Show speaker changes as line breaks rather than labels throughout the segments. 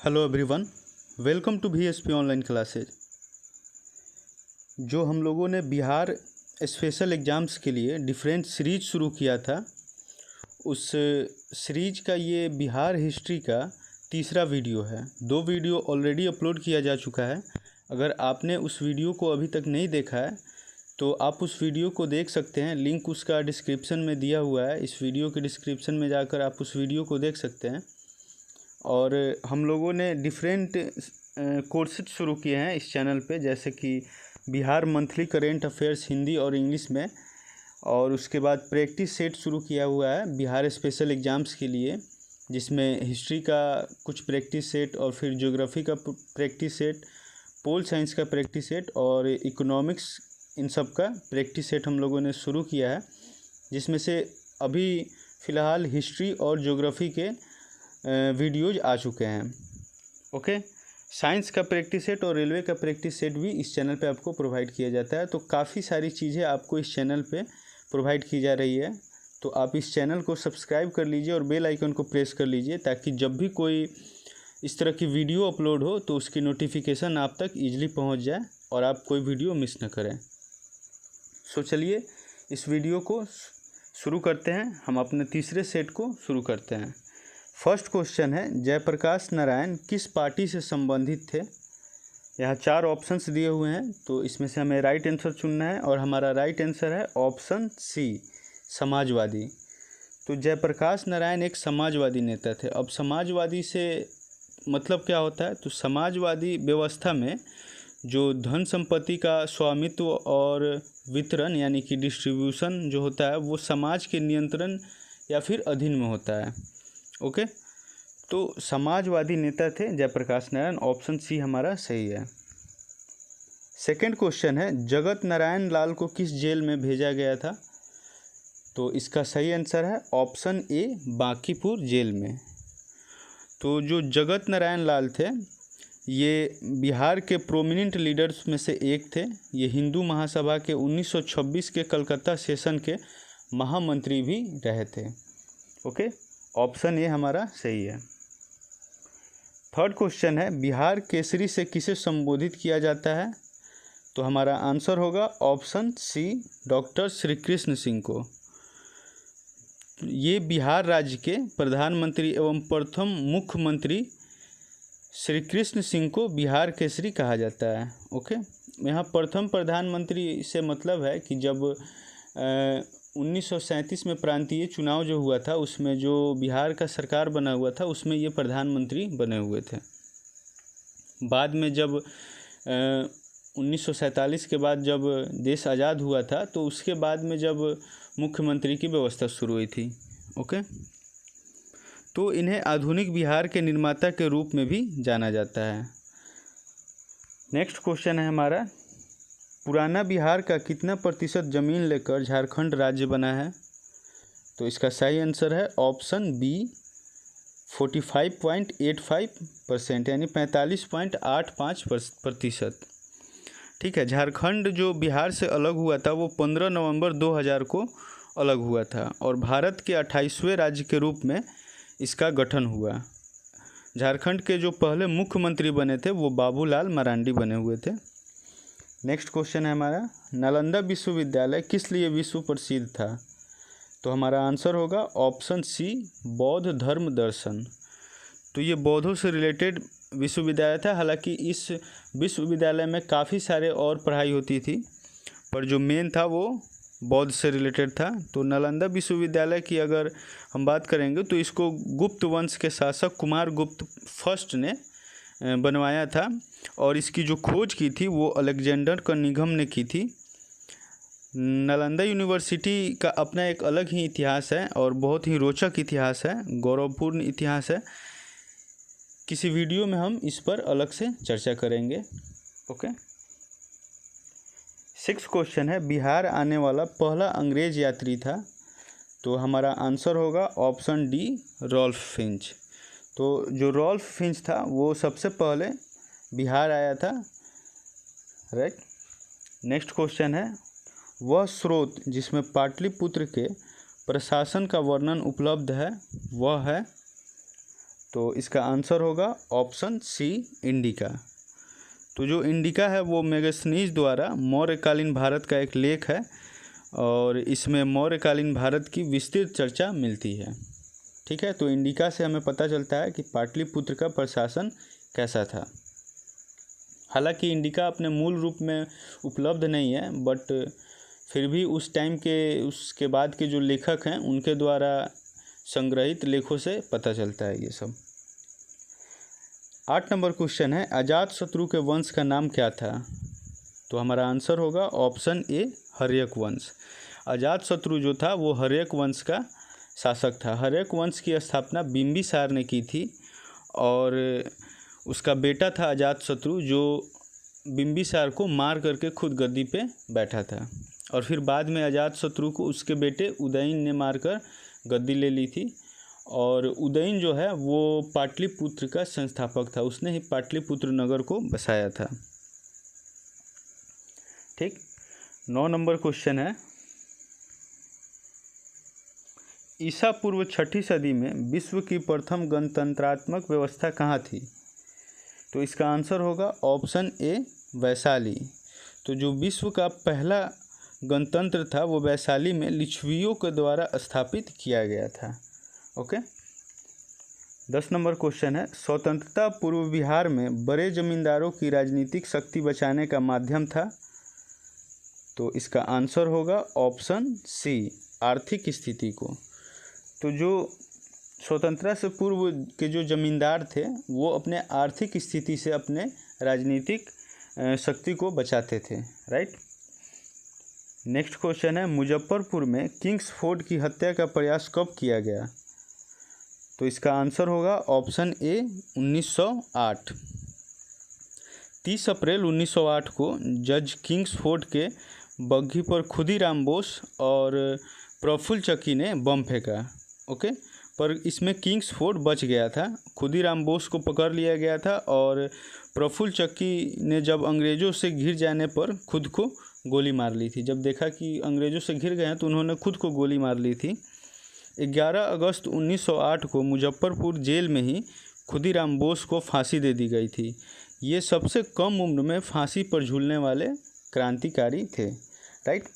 Hello everyone, welcome to VSP online classes. जो हम लोगों ने बिहार स्पेशल एग्ज़ाम्स के लिए डिफरेंट सीरीज शुरू किया था, उस सीरीज का ये बिहार हिस्ट्री का तीसरा वीडियो है। 2 वीडियो ऑलरेडी अपलोड किया जा चुका है। अगर आपने उस वीडियो को अभी तक नहीं देखा है तो आप उस वीडियो को देख सकते हैं। लिंक उसका डिस्क्रिप्शन में दिया हुआ है। इस वीडियो के डिस्क्रिप्शन में जाकर आप उस वीडियो को देख सकते हैं। और हम लोगों ने डिफरेंट कोर्सेज शुरू किए हैं इस चैनल पे, जैसे कि Bihar monthly current affairs Hindi और इंग्लिश में, और उसके बाद प्रैक्टिस सेट शुरू किया हुआ है बिहार स्पेशल एग्ज़ाम्स के लिए, जिसमें हिस्ट्री का कुछ प्रैक्टिस सेट और फिर ज्योग्राफी का प्रैक्टिस सेट, पोल साइंस का प्रैक्टिस सेट और इकोनॉमिक्स, इन सब का प्रैक्टिस सेट हम लोगों ने शुरू किया है। जिसमें से अभी फ़िलहाल हिस्ट्री और ज्योग्राफी के वीडियोज़ आ चुके हैं। ओके, साइंस का प्रैक्टिस सेट और रेलवे का प्रैक्टिस सेट भी इस चैनल पे आपको प्रोवाइड किया जाता है। तो काफ़ी सारी चीज़ें आपको इस चैनल पे प्रोवाइड की जा रही है। तो आप इस चैनल को सब्सक्राइब कर लीजिए और बेल आइकन को प्रेस कर लीजिए, ताकि जब भी कोई इस तरह की वीडियो अपलोड हो तो उसकी नोटिफिकेशन आप तक ईजिली पहुँच जाए और आप कोई वीडियो मिस न करें। सो चलिए इस वीडियो को शुरू करते हैं। हम अपने तीसरे सेट को शुरू करते हैं। फर्स्ट क्वेश्चन है, जयप्रकाश नारायण किस पार्टी से संबंधित थे? यहाँ 4 ऑप्शंस दिए हुए हैं, तो इसमें से हमें राइट आंसर चुनना है और हमारा राइट आंसर है ऑप्शन सी, समाजवादी। तो जयप्रकाश नारायण एक समाजवादी नेता थे। अब समाजवादी से मतलब क्या होता है? तो समाजवादी व्यवस्था में जो धन संपत्ति का स्वामित्व और वितरण यानी कि डिस्ट्रीब्यूशन जो होता है वो समाज के नियंत्रण या फिर अधीन में होता है। ओके, तो समाजवादी नेता थे जयप्रकाश नारायण। ऑप्शन सी हमारा सही है। सेकंड क्वेश्चन है, जगत नारायण लाल को किस जेल में भेजा गया था? तो इसका सही आंसर है ऑप्शन ए, बांकीपुर जेल में। तो जो जगत नारायण लाल थे ये बिहार के प्रोमिनेंट लीडर्स में से एक थे। ये हिंदू महासभा के 1926 के कलकत्ता सेशन के महामंत्री भी रहे थे। ओके, ऑप्शन ए हमारा सही है। थर्ड क्वेश्चन है, बिहार केसरी से किसे संबोधित किया जाता है? तो हमारा आंसर होगा option c, doctor Shri Krishna Singh को। ये बिहार राज्य के प्रधानमंत्री एवं प्रथम मुख्यमंत्री श्री कृष्ण सिंह को बिहार केसरी कहा जाता है। ओके, यहाँ प्रथम प्रधानमंत्री से मतलब है कि जब 1937 में प्रांतीय चुनाव जो हुआ था उसमें जो बिहार का सरकार बना हुआ था उसमें ये प्रधानमंत्री बने हुए थे। बाद में जब 1947 के बाद जब देश आज़ाद हुआ था तो उसके बाद में जब मुख्यमंत्री की व्यवस्था शुरू हुई थी। ओके, तो इन्हें आधुनिक बिहार के निर्माता के रूप में भी जाना जाता है। नेक्स्ट क्वेश्चन है हमारा, पुराना बिहार का कितना प्रतिशत ज़मीन लेकर झारखंड राज्य बना है? तो इसका सही आंसर है ऑप्शन बी, 45.85%, यानी 45.85%। ठीक है, झारखंड जो बिहार से अलग हुआ था वो 15 नवंबर 2000 को अलग हुआ था और भारत के 28वें राज्य के रूप में इसका गठन हुआ। झारखंड के जो पहले मुख्यमंत्री बने थे वो बाबूलाल मरांडी बने हुए थे। नेक्स्ट क्वेश्चन है हमारा, नालंदा विश्वविद्यालय किस लिए विश्व प्रसिद्ध था? तो हमारा आंसर होगा ऑप्शन सी, बौद्ध धर्म दर्शन। तो ये बौद्धों से रिलेटेड विश्वविद्यालय था। हालांकि इस विश्वविद्यालय में काफ़ी सारे और पढ़ाई होती थी, पर जो मेन था वो बौद्ध से रिलेटेड था। तो नालंदा विश्वविद्यालय की अगर हम बात करेंगे तो इसको गुप्त वंश के शासक कुमार गुप्त फर्स्ट ने बनवाया था और इसकी जो खोज की थी वो अलेक्जेंडर का निगम ने की थी। नालंदा यूनिवर्सिटी का अपना एक अलग ही इतिहास है और बहुत ही रोचक इतिहास है, गौरवपूर्ण इतिहास है। किसी वीडियो में हम इस पर अलग से चर्चा करेंगे। ओके, 6 क्वेश्चन है, बिहार आने वाला पहला अंग्रेज यात्री था? तो हमारा आंसर होगा ऑप्शन डी, रॉल्फ फिंच। तो जो रॉल्फ फिंच था वो सबसे पहले बिहार आया था। राइट। नेक्स्ट क्वेश्चन है, वह स्रोत जिसमें पाटलिपुत्र के प्रशासन का वर्णन उपलब्ध है वह है? तो इसका आंसर होगा ऑप्शन सी इंडिका। तो जो इंडिका है वो मेगास्थनीज द्वारा मौर्यकालीन भारत का एक लेख है और इसमें मौर्यकालीन भारत की विस्तृत चर्चा मिलती है। ठीक है, तो इंडिका से हमें पता चलता है कि पाटलिपुत्र का प्रशासन कैसा था। हालांकि इंडिका अपने मूल रूप में उपलब्ध नहीं है, बट फिर भी उस टाइम के उसके बाद के जो लेखक हैं उनके द्वारा संग्रहित लेखों से पता चलता है ये सब। 8 नंबर क्वेश्चन है, अजातशत्रु के वंश का नाम क्या था? तो हमारा आंसर होगा ऑप्शन ए हर्यक वंश। अजातशत्रु जो था वो हर्यक वंश का शासक था। हर्यक वंश की स्थापना बिंबिसार ने की थी और उसका बेटा था अजातशत्रु जो बिंबिसार को मार करके खुद गद्दी पे बैठा था और फिर बाद में अजातशत्रु को उसके बेटे उदयन ने मारकर गद्दी ले ली थी और उदयन जो है वो पाटलिपुत्र का संस्थापक था, उसने ही पाटलिपुत्र नगर को बसाया था। ठीक, 9 नंबर क्वेश्चन है, ईसा पूर्व 6ठी सदी में विश्व की प्रथम गणतंत्रात्मक व्यवस्था कहाँ थी? तो इसका आंसर होगा ऑप्शन ए वैशाली। तो जो विश्व का पहला गणतंत्र था वो वैशाली में लिच्छवियों के द्वारा स्थापित किया गया था। ओके, 10 नंबर क्वेश्चन है, स्वतंत्रता पूर्व बिहार में बड़े जमींदारों की राजनीतिक शक्ति बचाने का माध्यम था? तो इसका आंसर होगा ऑप्शन सी आर्थिक स्थिति को। तो जो स्वतंत्रता से पूर्व के जो जमींदार थे वो अपने आर्थिक स्थिति से अपने राजनीतिक शक्ति को बचाते थे। राइट। नेक्स्ट क्वेश्चन है, मुजफ्फरपुर में किंग्स फोर्ट की हत्या का प्रयास कब किया गया? तो इसका आंसर होगा ऑप्शन ए 1908। 30 अप्रैल 1908 को जज किंग्स फोर्ट के बग्घी पर खुदीराम बोस और प्रफुल्ल चक्की ने बम फेंका। ओके, पर इसमें किंग्स फोर्ट बच गया था। खुदीराम बोस को पकड़ लिया गया था और प्रफुल्ल चक्की ने जब अंग्रेज़ों से घिर जाने पर खुद को गोली मार ली थी। जब देखा कि अंग्रेज़ों से घिर गए हैं तो उन्होंने खुद को गोली मार ली थी। 11 अगस्त 1908 को मुजफ्फरपुर जेल में ही खुदीराम बोस को फांसी दे दी गई थी। ये सबसे कम उम्र में फांसी पर झूलने वाले क्रांतिकारी थे। राइट।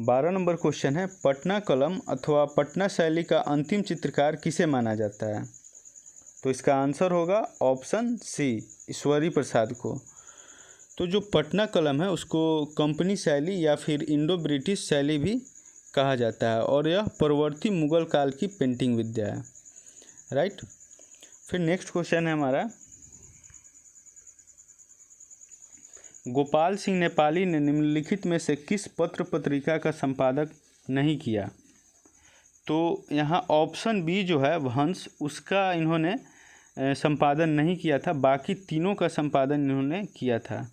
12 नंबर क्वेश्चन है, पटना कलम अथवा पटना शैली का अंतिम चित्रकार किसे माना जाता है? तो इसका आंसर होगा ऑप्शन सी ईश्वरी प्रसाद को। तो जो पटना कलम है उसको कंपनी शैली या फिर इंडो ब्रिटिश शैली भी कहा जाता है और यह परवर्ती मुगल काल की पेंटिंग विद्या है। राइट। फिर नेक्स्ट क्वेश्चन है हमारा, गोपाल सिंह नेपाली ने निम्नलिखित में से किस पत्र पत्रिका का संपादक नहीं किया? तो यहाँ ऑप्शन बी जो है वंश, उसका इन्होंने संपादन नहीं किया था। बाकी तीनों का संपादन इन्होंने किया था।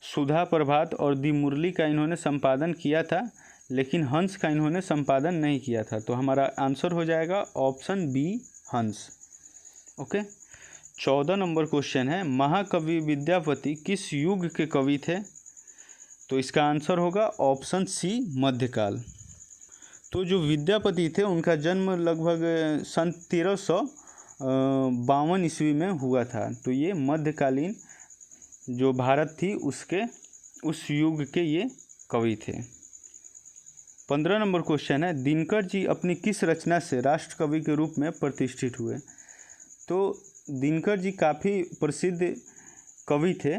सुधा प्रभात और दी मुरली का इन्होंने संपादन किया था, लेकिन हंस का इन्होंने संपादन नहीं किया था। तो हमारा आंसर हो जाएगा ऑप्शन बी हंस। ओके। 14 नंबर क्वेश्चन है, महाकवि विद्यापति किस युग के कवि थे? तो इसका आंसर होगा ऑप्शन सी मध्यकाल। तो जो विद्यापति थे उनका जन्म लगभग सन 1352 ईस्वी में हुआ था। तो ये मध्यकालीन जो भारत थी उसके उस युग के ये कवि थे। 15 नंबर क्वेश्चन है, दिनकर जी अपनी किस रचना से राष्ट्र कवि के रूप में प्रतिष्ठित हुए? तो दिनकर जी काफ़ी प्रसिद्ध कवि थे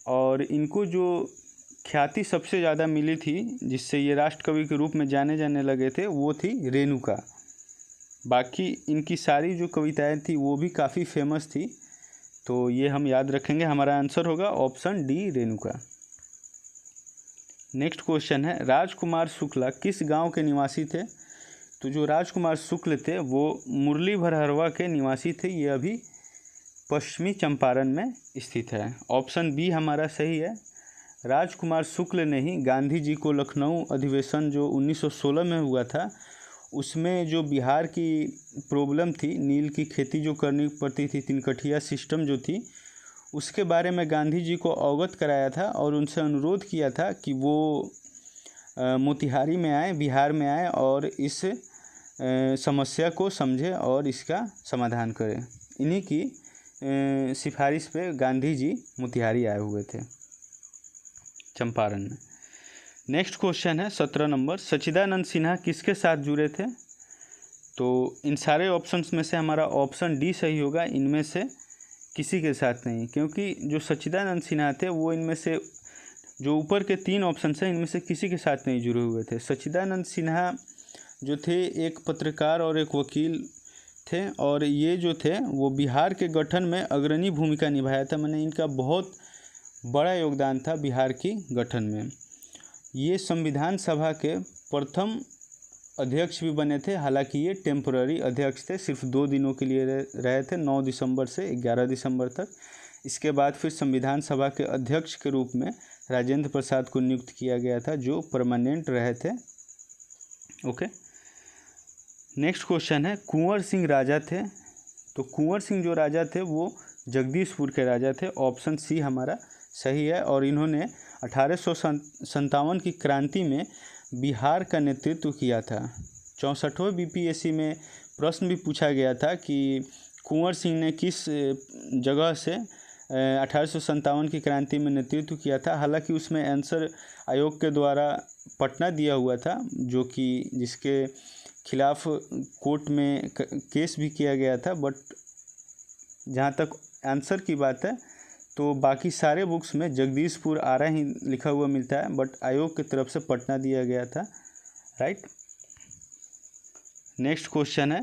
और इनको जो ख्याति सबसे ज़्यादा मिली थी जिससे ये राष्ट्र कवि के रूप में जाने जाने लगे थे वो थी रेणुका। बाकी इनकी सारी जो कविताएं थी वो भी काफ़ी फेमस थी। तो ये हम याद रखेंगे। हमारा आंसर होगा option D Renuka. Next question है, राजकुमार शुक्ला किस गांव के निवासी थे? तो जो राजकुमार शुक्ल थे वो मुरली भरहरवा के निवासी थे। ये अभी पश्चिमी चंपारण में स्थित है। ऑप्शन बी हमारा सही है। राजकुमार शुक्ल ने ही गांधी जी को लखनऊ अधिवेशन जो 1916 में हुआ था उसमें जो बिहार की प्रॉब्लम थी, नील की खेती जो करनी पड़ती थी, तिनकठिया सिस्टम जो थी, उसके बारे में गांधी जी को अवगत कराया था और उनसे अनुरोध किया था कि वो मोतिहारी में आए, बिहार में आए और इस समस्या को समझे और इसका समाधान करें। इन्हीं की सिफारिश पे गांधी जी मोतिहारी आए हुए थे, चंपारण में। नेक्स्ट क्वेश्चन है 17 नंबर, सच्चिदानंद सिन्हा किसके साथ जुड़े थे? तो इन सारे ऑप्शंस में से हमारा ऑप्शन डी सही होगा, इनमें से किसी के साथ नहीं, क्योंकि जो सच्चिदानंद सिन्हा थे वो इनमें से जो ऊपर के 3 ऑप्शन हैं इनमें से किसी के साथ नहीं जुड़े हुए थे। सच्चिदानंद सिन्हा जो थे एक पत्रकार और एक वकील थे, और ये जो थे वो बिहार के गठन में अग्रणी भूमिका निभाया था। मैंने इनका बहुत बड़ा योगदान था बिहार की गठन में। ये संविधान सभा के प्रथम अध्यक्ष भी बने थे, हालांकि ये टेम्पररी अध्यक्ष थे, सिर्फ 2 दिनों के लिए रहे थे, 9 दिसंबर से 11 दिसंबर तक। इसके बाद फिर संविधान सभा के अध्यक्ष के रूप में राजेंद्र प्रसाद को नियुक्त किया गया था, जो परमानेंट रहे थे। ओके, नेक्स्ट क्वेश्चन है, कुंवर सिंह राजा थे? तो कुंवर सिंह जो राजा थे वो जगदीशपुर के राजा थे, ऑप्शन सी हमारा सही है। और इन्होंने 1857 की क्रांति में बिहार का नेतृत्व किया था। 64वें बीपीएससी में प्रश्न भी पूछा गया था कि कुंवर सिंह ने किस जगह से 1857 की क्रांति में नेतृत्व किया था। हालांकि उसमें आंसर आयोग के द्वारा पटना दिया हुआ था, जो कि जिसके खिलाफ कोर्ट में केस भी किया गया था। बट जहाँ तक आंसर की बात है तो बाकी सारे बुक्स में जगदीशपुर आरा ही लिखा हुआ मिलता है, बट आयोग की तरफ से पटना दिया गया था, राइट। नेक्स्ट क्वेश्चन है,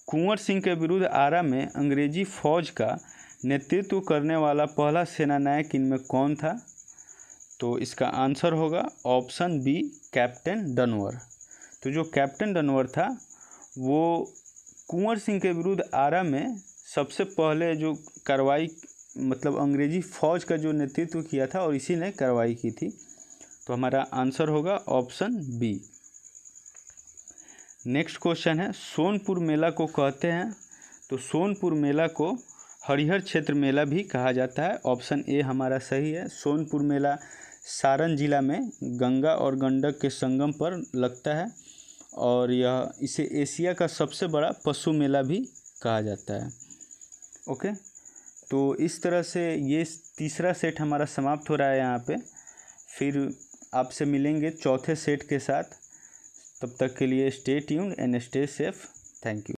कुंवर सिंह के विरुद्ध आरा में अंग्रेजी फौज का नेतृत्व करने वाला पहला सेनानायक इनमें कौन था? तो इसका आंसर होगा ऑप्शन बी, कैप्टन डनवर। तो जो कैप्टन डनवर था वो कुंवर सिंह के विरुद्ध आरा में सबसे पहले जो कार्रवाई, मतलब अंग्रेजी फ़ौज का जो नेतृत्व किया था और इसी ने कार्रवाई की थी। तो हमारा आंसर होगा ऑप्शन बी। नेक्स्ट क्वेश्चन है, सोनपुर मेला को कहते हैं? तो सोनपुर मेला को हरिहर क्षेत्र मेला भी कहा जाता है, ऑप्शन ए हमारा सही है। सोनपुर मेला सारण जिला में गंगा और गंडक के संगम पर लगता है, और यह इसे एशिया का सबसे बड़ा पशु मेला भी कहा जाता है। ओके, तो इस तरह से ये तीसरा सेट हमारा समाप्त हो रहा है यहाँ पे। फिर आपसे मिलेंगे चौथे सेट के साथ। तब तक के लिए stay tuned and stay safe. Thank you.